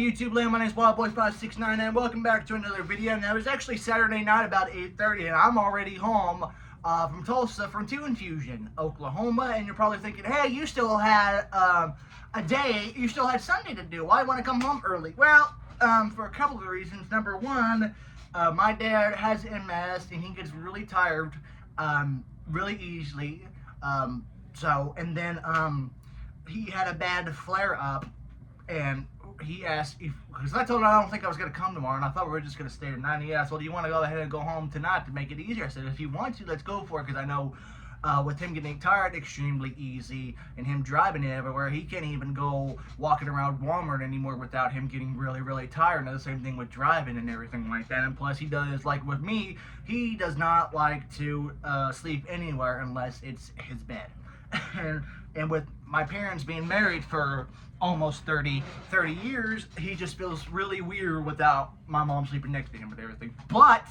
YouTube land? My name is WildBoy569 and welcome back to another video. Now, it was actually Saturday night about 8:30 and I'm already home from Tulsa from Toonfusion, Oklahoma. And you're probably thinking, hey, you still had you still had Sunday to do. Why you want to come home early? Well, for a couple of reasons. Number one, my dad has MS and he gets really tired really easily. And then he had a bad flare up. And he asked if, because I told him I don't think I was going to come tomorrow, and I thought we were just going to stay tonight. And he asked, well, do you want to go ahead and go home tonight to make it easier? I said, if you want to, let's go for it, because I know with him getting tired extremely easy and him driving everywhere, he can't even go walking around Walmart anymore without him getting really, really tired. And the same thing with driving and everything like that. And plus, he does, like with me, he does not like to sleep anywhere unless it's his bed. and with my parents being married for almost 30 years, he just feels really weird without my mom sleeping next to him and everything. But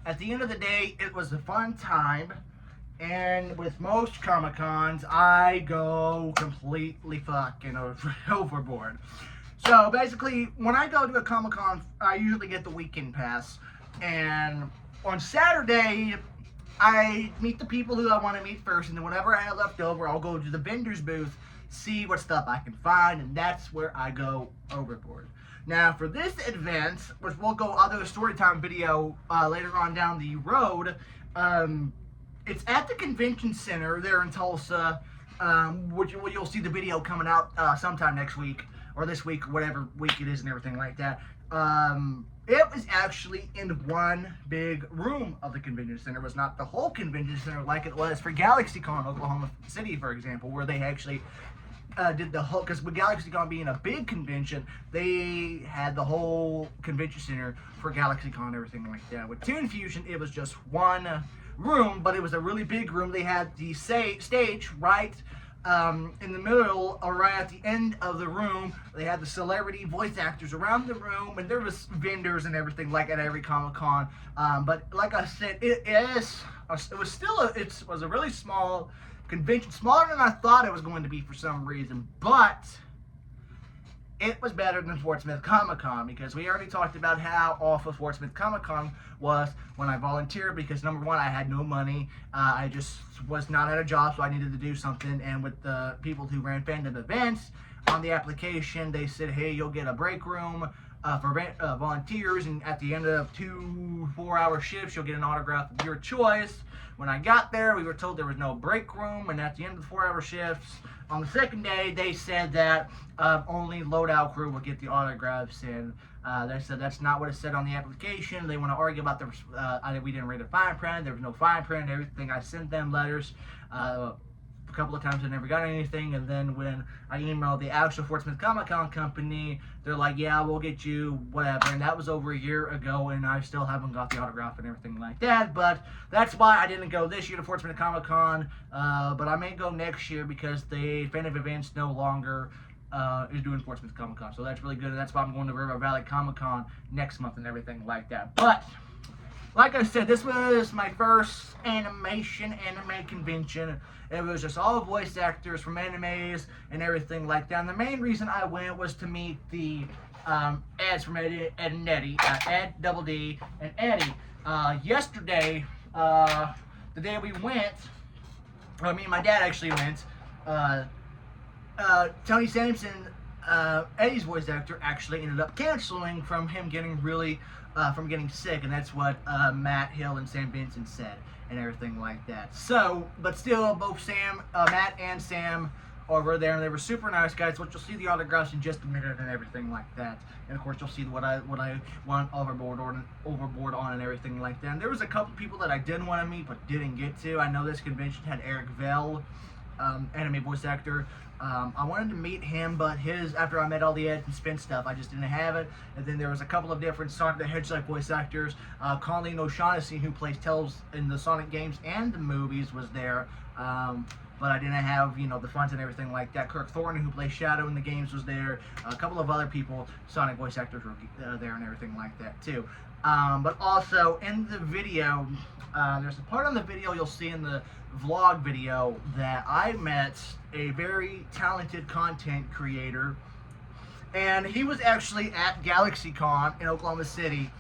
at the end of the day, it was a fun time. And with most Comic-Cons, I go completely fucking overboard. So basically, when I go to a Comic-Con, I usually get the weekend pass. And on Saturday, I meet the people who I want to meet first, and then whenever I have left over, I'll go to the vendor's booth, see what stuff I can find, and that's where I go overboard. Now, for this event, which we'll go other storytime video later on down the road, it's at the convention center there in Tulsa, which you'll see the video coming out sometime next week, or this week, whatever week it is and everything like that. It was actually in one big room of the convention center. It was not the whole convention center like it was for GalaxyCon, Oklahoma City, for example, where they actually did the whole, because with GalaxyCon being a big convention, they had the whole convention center for GalaxyCon and everything like that. With Toonfusion, it was just one room, but it was a really big room. They had the stage right in the middle, or right at the end of the room. They had the celebrity voice actors around the room, and there was vendors and everything like at every Comic-Con. But like I said, it was a really small convention, smaller than I thought it was going to be for some reason, but it was better than Fort Smith Comic-Con, because we already talked about how awful Fort Smith Comic-Con was when I volunteered, because number one, I had no money. I just was not at a job, so I needed to do something. And with the people who ran fandom events, on the application, they said, hey, you'll get a break room for volunteers, and at the end of 2 4-hour shifts, you'll get an autograph of your choice. When I got there, we were told there was no break room, and at the end of the 4-hour shifts, on the second day, they said that only loadout crew would get the autographs, and they said that's not what it said on the application. They want to argue about we didn't read the fine print. There was no fine print and everything. I sent them letters a couple of times. I never got anything, and then when I emailed the actual Fort Smith Comic-Con company, they're like, yeah, we'll get you whatever. And that was over a year ago, and I still haven't got the autograph and everything like that. But that's why I didn't go this year to Fort Smith Comic-Con, but I may go next year, because the fan of events no longer is doing Fort Smith Comic-Con. So that's really good, and that's why I'm going to River Valley Comic-Con next month and everything like that. But like I said, this was my first anime convention. It was just all voice actors from animes and everything like that. And the main reason I went was to meet the ads from Ed and Eddie, Ed, Double D, and Eddie. Yesterday, the day we went, me and my dad actually went, Tony Sampson, Eddie's voice actor, actually ended up canceling from him getting from getting sick, and that's what Matt Hill and Sam Benson said and everything like that. So, but still, both Matt and Sam over there, and they were super nice guys. Which you'll see the autographs in just a minute and everything like that. And of course, you'll see what I went overboard on and everything like that. And there was a couple people that I did want to meet but didn't get to. I know this convention had Eric Vell, anime voice actor. I wanted to meet him, but after I met all the Ed and Spin stuff, I just didn't have it. And then there was a couple of different Sonic the Hedgehog voice actors. Colleen O'Shaughnessy, who plays Tails in the Sonic games and the movies, was there. But I didn't have, the fonts and everything like that. Kirk Thornton, who plays Shadow in the games, was there. A couple of other people, Sonic voice actors, were there and everything like that, too. But also, in the video, there's a part on the video you'll see in the vlog video that I met a very talented content creator And he was actually at GalaxyCon in Oklahoma City.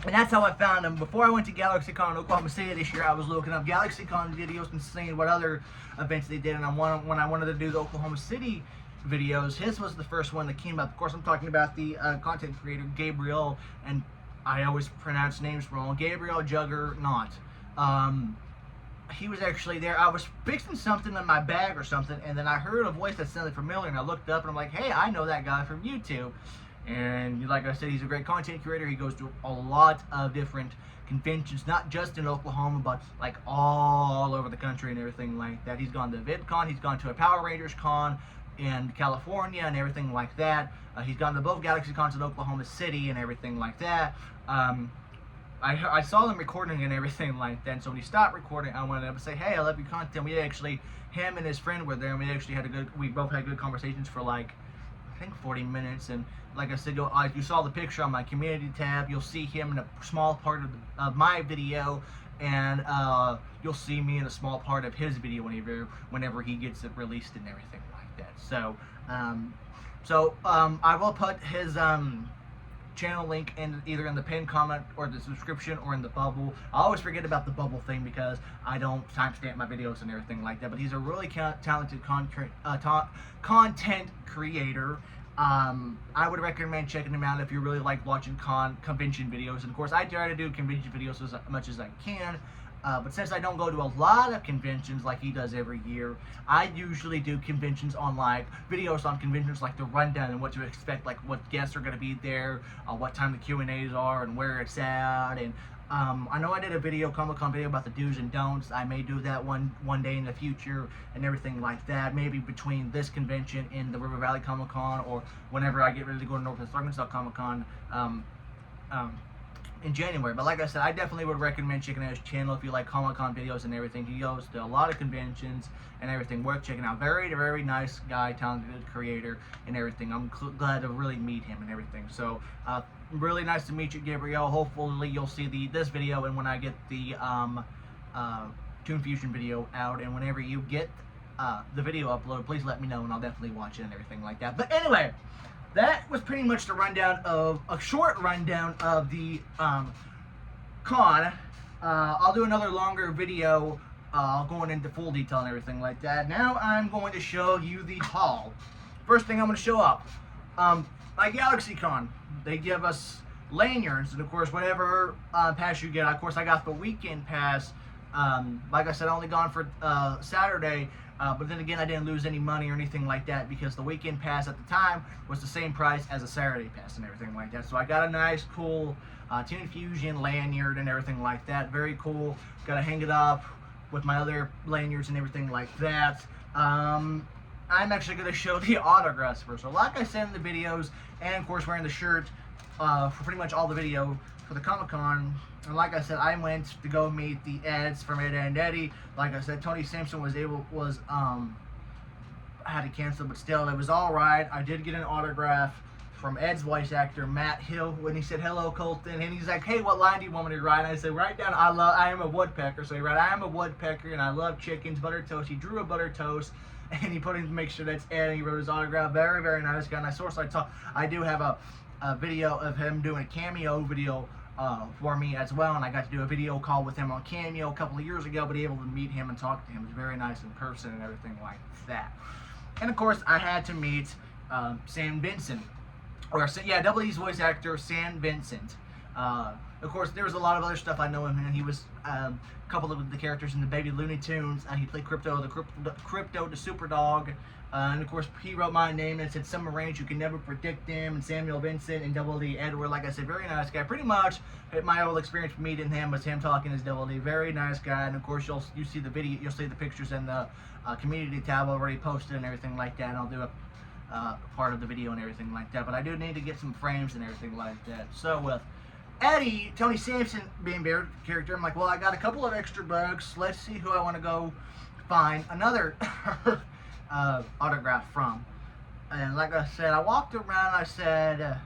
And that's how I found him. Before I went to GalaxyCon in Oklahoma City this year, I was looking up GalaxyCon videos and seeing what other events they did. And when I wanted to do the Oklahoma City videos, his was the first one that came up. Of course, I'm talking about the content creator Gabriel, and I always pronounce names wrong. Gabriel Juggernaut. He was actually there. I was fixing something in my bag or something, and then I heard a voice that sounded familiar, and I looked up, and I'm like, hey, I know that guy from YouTube. And like I said, he's a great content creator. He goes to a lot of different conventions, not just in Oklahoma, but like all over the country and everything like that. He's gone to VidCon, he's gone to a Power Rangers con in California and everything like that. He's gone to both Galaxy Cons in Oklahoma City and everything like that. I saw them recording and everything like that, and so when he stopped recording, I wanted to say, hey, I love your content. Him and his friend were there, and we both had good conversations for like, I think 40 minutes, and like I said, you saw the picture on my community tab, you'll see him in a small part of my video, and you'll see me in a small part of his video whenever he gets it released and everything like that. So, I will put his channel link either in the pinned comment or the description or in the bubble. I always forget about the bubble thing because I don't timestamp my videos and everything like that, but he's a really talented content creator. I would recommend checking him out if you really like watching convention videos. And of course, I try to do convention videos as much as I can. But since I don't go to a lot of conventions like he does every year, I usually do conventions on like videos on conventions, like the rundown and what to expect, like what guests are going to be there, what time the Q&As are, and where it's at. And I know I did a Comic-Con video about the do's and don'ts. I may do that one day in the future and everything like that. Maybe between this convention and the River Valley Comic-Con, or whenever I get ready to go to Northwest Arkansas Comic-Con. In January. But like I said, I definitely would recommend checking out his channel if you like Comic-Con videos and everything. He goes to a lot of conventions and everything. Worth checking out. Very, very nice guy, talented creator and everything. I'm glad to really meet him and everything. So, really nice to meet you, Gabriel. Hopefully you'll see this video and when I get the Toonfusion video out, and whenever you get the video uploaded, please let me know and I'll definitely watch it and everything like that. But anyway, that was pretty much a short rundown of the con. I'll do another longer video going into full detail and everything like that. Now I'm going to show you the haul. First thing I'm going to show up, my GalaxyCon, they give us lanyards, and of course whatever pass you get. Of course I got the weekend pass. Like I said, I only gone for Saturday. But then again, I didn't lose any money or anything like that because the weekend pass at the time was the same price as a Saturday pass and everything like that. So I got a nice, cool Toonfusion lanyard and everything like that. Very cool. Got to hang it up with my other lanyards and everything like that. I'm actually going to show the autographs first. So like I said in the videos, and of course wearing the shirt for pretty much all the video for the Comic-Con. And like I said, I went to go meet the Eds from Ed and Eddie. Like I said, Tony Simpson had to cancel, but still, it was all right. I did get an autograph from Ed's voice actor, Matt Hill, when he said, hello, Colton. And he's like, hey, what line do you want me to write? And I said, write down, I am a woodpecker. So he wrote, I am a woodpecker, and I love chickens, butter toast. He drew a butter toast, and he put in to make sure that's Ed, and he wrote his autograph. Very, very nice guy. And I do have a video of him doing a cameo video for me as well, and I got to do a video call with him on Cameo a couple of years ago, but able to meet him and talk to him. It was very nice in person and everything like that. And of course, I had to meet Sam Vincent, Double E's voice actor, Sam Vincent. Of course, there was a lot of other stuff I know him, and he was a couple of the characters in the Baby Looney Tunes. He played Crypto the Super Dog. And of course, he wrote my name and it said Summer Range, you can never predict him, and Samuel Vincent and Double D Edward. Like I said, very nice guy. Pretty much my whole experience meeting him was him talking as Double D. Very nice guy. And of course, you'll see the video, you'll see the pictures in the community tab already posted and everything like that. And I'll do a part of the video and everything like that. But I do need to get some frames and everything like that. So with Eddie, Tony Sampson being their character, I'm like, well, I got a couple of extra bucks. Let's see who I want to go find another autograph from. And like I said, I walked around, I said, and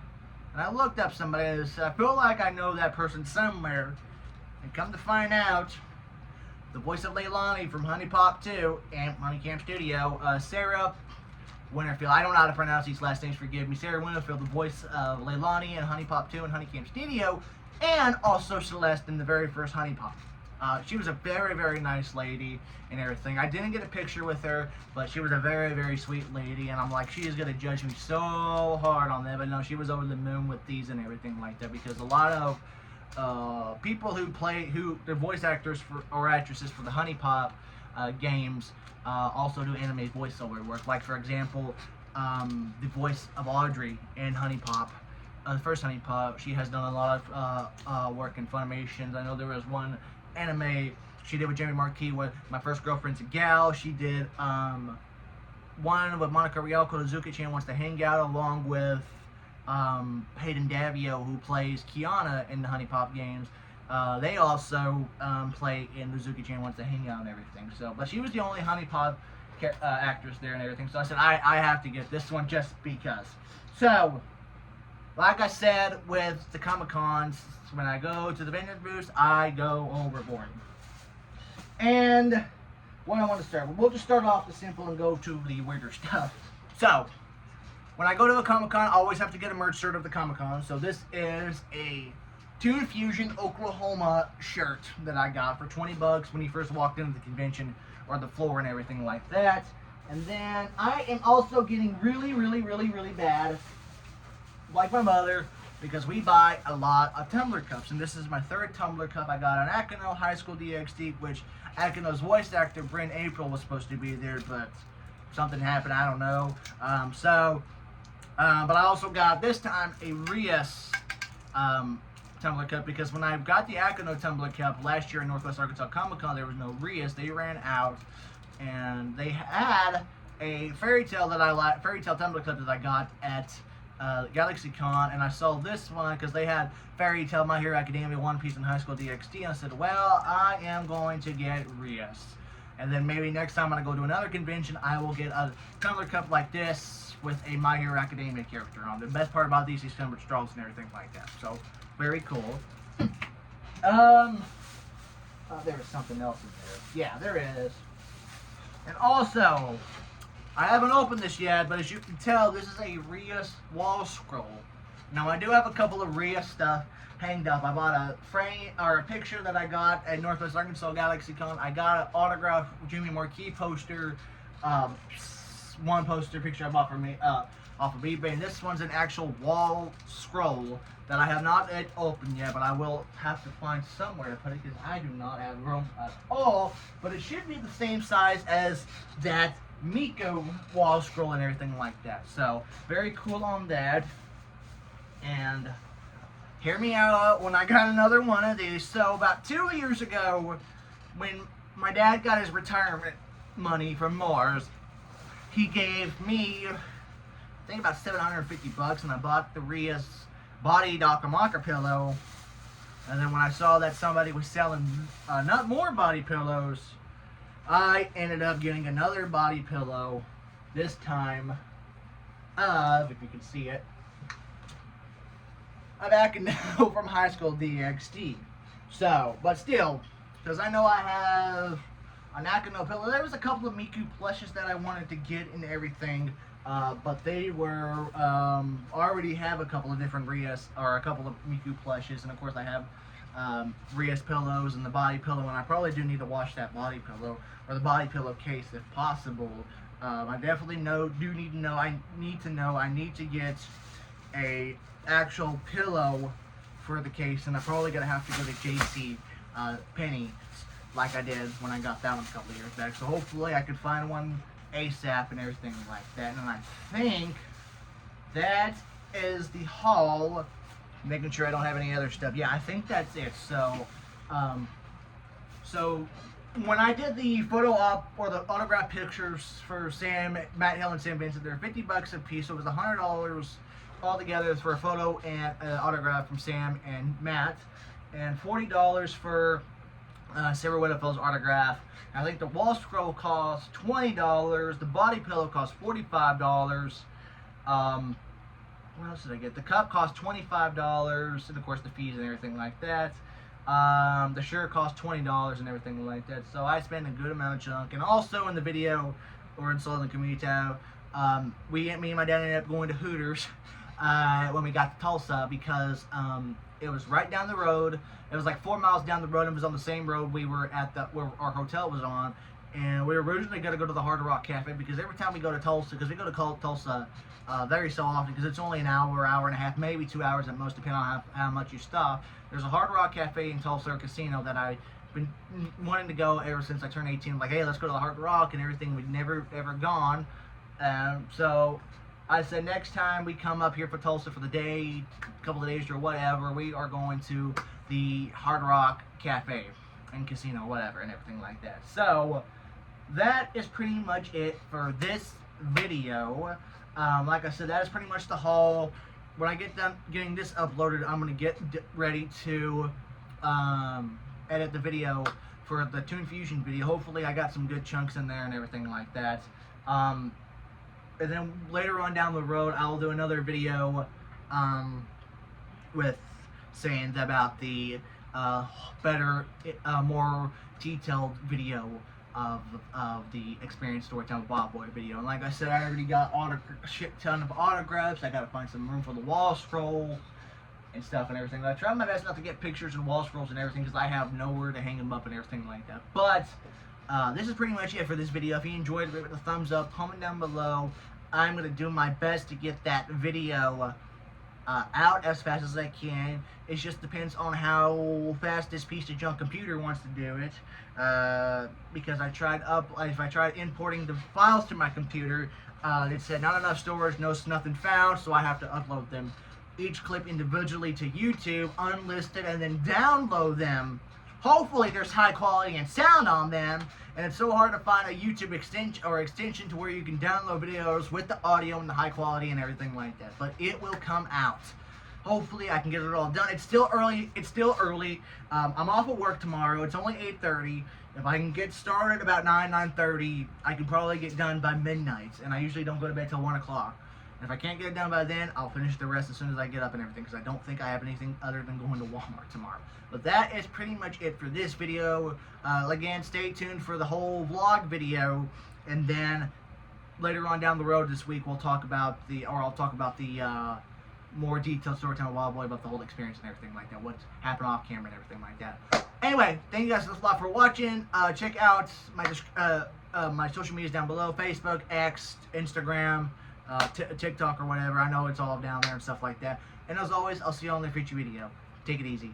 I looked up somebody, and I said, I feel like I know that person somewhere. And come to find out, the voice of Leilani from Honey Pop 2 and Honey Camp Studio, Sarah Winterfield. I don't know how to pronounce these last names, forgive me. Sarah Winterfield, the voice of Leilani in Honey Pop 2 and Honey Camp Studio, and also Celeste in the very first Honey Pop. She was a very, very nice lady and everything. I didn't get a picture with her, but she was a very, very sweet lady, and I'm like, she is going to judge me so hard on that, but no, she was over the moon with these and everything like that, because a lot of people who they're voice actors or actresses for the Honey Pop games also do anime voiceover work. Like, for example, the voice of Audrey in Honey Pop, the first Honey Pop, she has done a lot of work in Funimations. I know there was one anime she did with Jamie Marquis with My First Girlfriend's a Gal. She did one with Monica Rialco, the Zuka-chan Wants to Hang Out, along with Hayden Davio, who plays Kiana in the Honey Pop games. They also play in the Zuki-chan Wants to Hang Out and everything. So, but she was the only Honey Pop actress there and everything. So I said, I have to get this one just because. So, like I said with the Comic-Cons, when I go to the vendor booths, I go overboard. And what I want to start with, we'll just start off the simple and go to the weirder stuff. So, when I go to a Comic-Con, I always have to get a merch shirt of the Comic-Con. So this is a Toonfusion Oklahoma shirt that I got for 20 bucks when he first walked into the convention, or the floor and everything like that. And then I am also getting really, really, really, really bad, like my mother, because we buy a lot of tumbler cups. And this is my third tumbler cup. I got an Akino High School DxD, which Akino's voice actor, Bryn April, was supposed to be there, but something happened, I don't know. But I also got, this time, a Rias tumbler cup, because when I got the Akino tumbler cup last year in Northwest Arkansas Comic Con, there was no Rias. They ran out, and they had a Fairy Tale tumbler cup that I got at GalaxyCon, and I saw this one because they had Fairy Tale, My Hero Academia, One Piece, and High School DxD, and I said, well, I am going to get Rias. And then maybe next time when I go to another convention, I will get a tumbler cup like this with a My Hero Academia character on. The best part about these is numbered straws and everything like that. So, very cool. There was something else in there. Yeah, there is. And also, I haven't opened this yet, but as you can tell, this is a Rias wall scroll. Now, I do have a couple of Rias stuff hanged up. I bought a frame, or a picture that I got at Northwest Arkansas GalaxyCon. I got an autographed Jimmy Marquis poster, one poster picture I bought from me off of eBay, and this one's an actual wall scroll that I have not opened yet, but I will have to find somewhere to put it because I do not have room at all. But it should be the same size as that Miko wall scroll and everything like that. So very cool on that. And hear me out when I got another one of these. So about 2 years ago, when my dad got his retirement money from Mars, he gave me, I think, about 750 bucks, and I bought the Rias Body Docker Mocker pillow. And then when I saw that somebody was selling not more body pillows, I ended up getting another body pillow, this time of, if you can see it, of Akino from High School DxD. So, but still, because I know I have an Akino pillow. There was a couple of Miku plushes that I wanted to get and everything, but they were, already have a couple of different Rias, or a couple of Miku plushes, and of course I have Rias pillows and the body pillow, and I probably do need to wash that body pillow, or the body pillow case if possible. I definitely I need to get a actual pillow for the case, and I'm probably gonna have to go to JC Penney like I did when I got that one a couple of years back. So hopefully I could find one ASAP and everything like that. And I think that is the haul. Making sure I don't have any other stuff. Yeah, I think that's it. So, so when I did the photo op, or the autograph pictures for Sam, Matt Hill, and Sam Vincent, they're 50 bucks a piece. So it was $100 all together for a photo and an autograph from Sam and Matt, and $40 for Sarah Winterfield's autograph. I think the wall scroll cost $20. The body pillow cost $45. What else did I get? The cup cost $25, and of course the fees and everything like that. The shirt cost $20 and everything like that. So I spent a good amount of junk. And also in the video, or in the community tab, me and my dad ended up going to Hooters when we got to Tulsa because it was right down the road. It was like 4 miles down the road. It was on the same road we were at where our hotel was on. And we were originally going to go to the Hard Rock Cafe because every time we go to Tulsa, because we go to Tulsa very so often, because it's only an hour, hour and a half, maybe 2 hours at most, depending on how much you stop. There's a Hard Rock Cafe in Tulsa, or casino, that I've been wanting to go ever since I turned 18. I'm like, hey, let's go to the Hard Rock and everything. We'd never ever gone. So I said next time we come up here for Tulsa for the day, a couple of days or whatever, we are going to the Hard Rock Cafe and casino, whatever, and everything like that. So that is pretty much it for this video. Like I said, that is pretty much the haul. When I get done getting this uploaded, I'm going to get ready to edit the video for the Toonfusion video. Hopefully I got some good chunks in there and everything like that. And then later on down the road, I'll do another video with saying about the better, more detailed video of the Experience Storytime with Bob Boy video. And like I said, I already got a shit ton of autographs. I gotta find some room for the wall scroll and stuff and everything. I try my best not to get pictures and wall scrolls and everything because I have nowhere to hang them up and everything like that. But this is pretty much it for this video. If you enjoyed it, give it a thumbs up, comment down below. I'm gonna do my best to get that video out as fast as I can. It just depends on how fast this piece of junk computer wants to do it. Because if I tried importing the files to my computer, it said not enough storage, nothing found, so I have to upload them each clip individually to YouTube, unlisted, and then download them. Hopefully there's high quality and sound on them, and it's so hard to find a YouTube extension to where you can download videos with the audio and the high quality and everything like that. But it will come out. Hopefully I can get it all done. It's still early. I'm off of work tomorrow. It's only 8:30. If I can get started about 9:30, I can probably get done by midnight. And I usually don't go to bed till 1 o'clock. If I can't get it done by then, I'll finish the rest as soon as I get up and everything, because I don't think I have anything other than going to Walmart tomorrow. But that is pretty much it for this video. Again, stay tuned for the whole vlog video, and then later on down the road this week, I'll talk about the more detailed story time with Wild Boy about the whole experience and everything like that, what's happened off camera and everything like that. Anyway, thank you guys a lot for watching. Check out my social medias down below: Facebook, X, Instagram, TikTok, or whatever. I know it's all down there and stuff like that. And as always, I'll see you all in the future video. Take it easy.